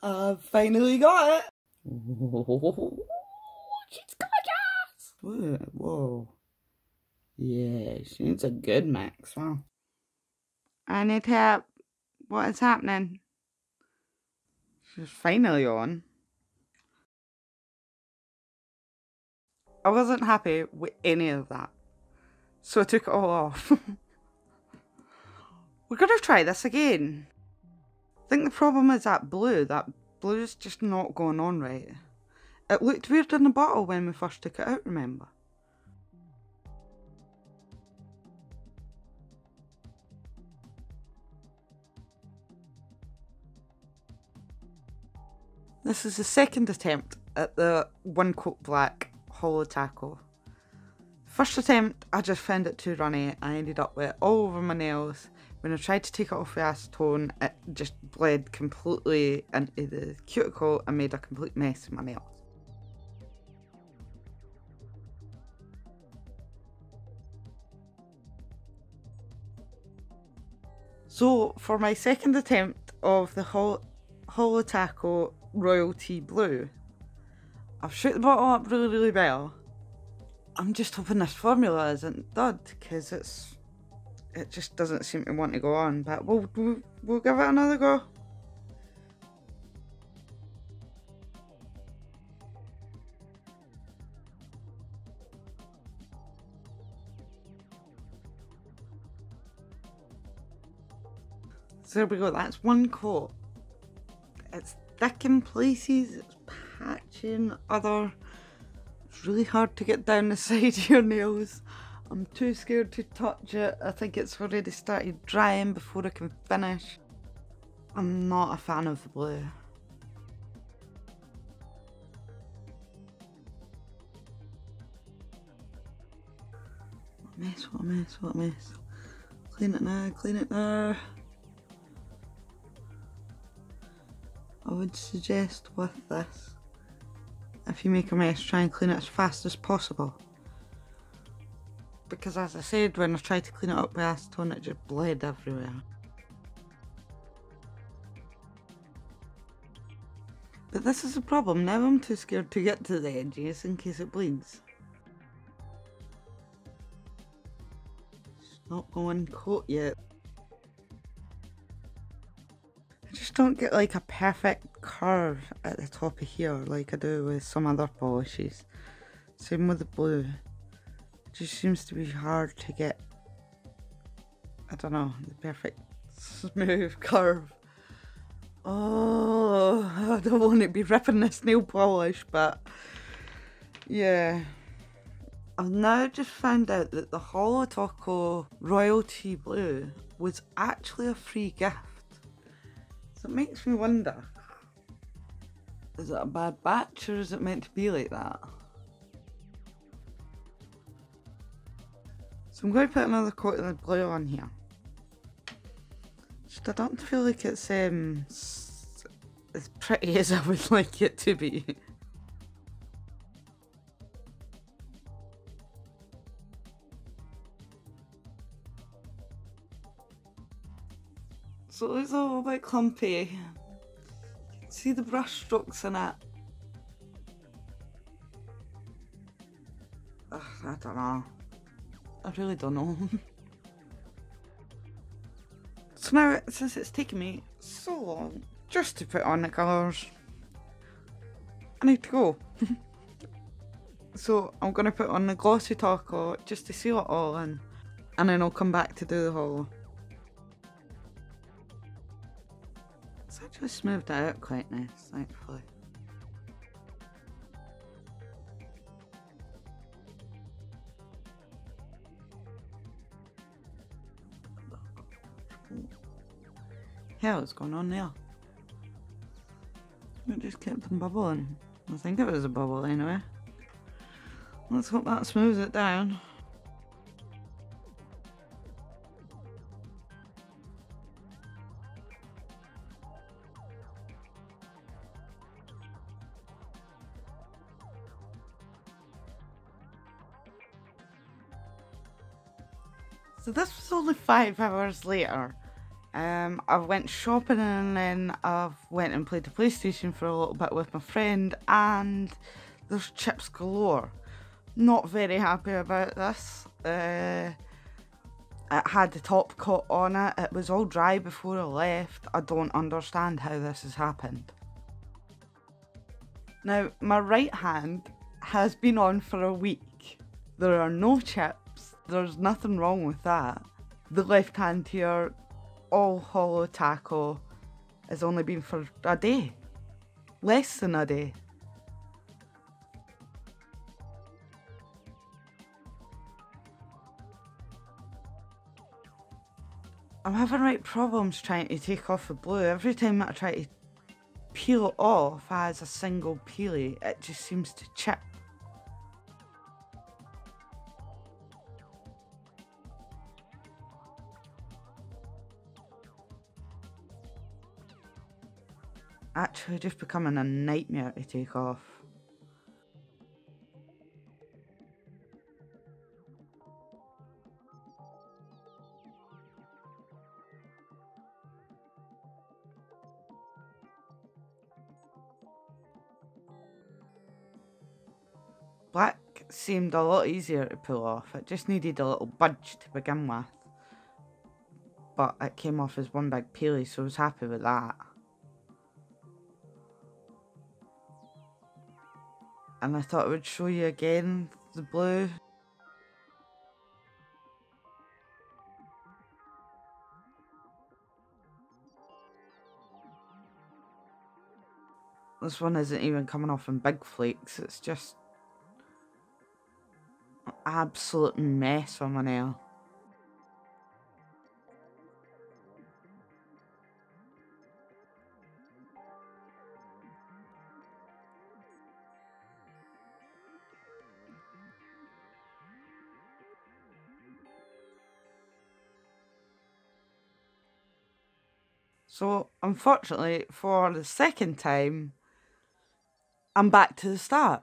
I've finally got it! Oh, she's gorgeous! Whoa. Yeah, she needs a good mix, wow. I need help. What is happening? She's finally on. I wasn't happy with any of that, so I took it all off. We're gonna try this again. I think the problem is that blue's just not going on right. It looked weird in the bottle when we first took it out, remember? This is the second attempt at the one coat black Holo taco. First attempt, I just found it too runny. I ended up with it all over my nails. When I tried to take it off with acetone, it just bled completely into the cuticle and made a complete mess of my nails. So for my second attempt of the Holo taco royalty blue, I've shot the bottle up really well. I'm just hoping this formula isn't dud, because it just doesn't seem to want to go on, but we'll give it another go. So there we go, that's one coat. It's thick in places, it's patching other. It's really hard to get down the side of your nails. I'm too scared to touch it. I think it's already started drying before I can finish. I'm not a fan of the blue. What a mess. Clean it now. I would suggest with this, if you make a mess, try and clean it as fast as possible. Because as I said, when I tried to clean it up with acetone, it just bled everywhere. But this is the problem, now I'm too scared to get to the edges in case it bleeds. It's not going coat yet. I just don't get like a perfect curve at the top of here like I do with some other polishes. Same with the blue. It just seems to be hard to get, I don't know, the perfect smooth curve. Oh, I don't want to be ripping this nail polish, but yeah. I've now just found out that the Holo Taco Royalty Blue was actually a free gift. So it makes me wonder, is it a bad batch or is it meant to be like that? So I'm going to put another coat of the blue on here. Just I don't feel like it's as pretty as I would like it to be. So it's a little bit clumpy. You can see the brush strokes in it. Ugh, I don't know. I really don't know. So now, since it's taken me so long just to put on the colours, I need to go. So I'm going to put on the glossy taco just to seal it all in, and then I'll come back to do the Holo. It's actually smoothed out quite nice, thankfully. Hell, what's going on there? It just kept them bubbling. I think it was a bubble anyway. Let's hope that smooths it down. So this was only 5 hours later, I've went shopping and then I've went and played the PlayStation for a little bit with my friend, and there's chips galore. Not very happy about this. It had the top coat on it. It was all dry before I left. I don't understand how this has happened. Now, my right hand has been on for a week. There are no chips. There's nothing wrong with that. The left hand here, all Holo taco, has only been for a day. Less than a day. I'm having right problems trying to take off the blue. Every time I try to peel it off as a single peelie, it just seems to chip. Actually just becoming a nightmare to take off. Black seemed a lot easier to pull off. It just needed a little budge to begin with. But it came off as one big peelie, so I was happy with that. And I thought I would show you again the blue. This one isn't even coming off in big flakes, it's just an absolute mess on my nail. So, unfortunately, for the second time, I'm back to the start.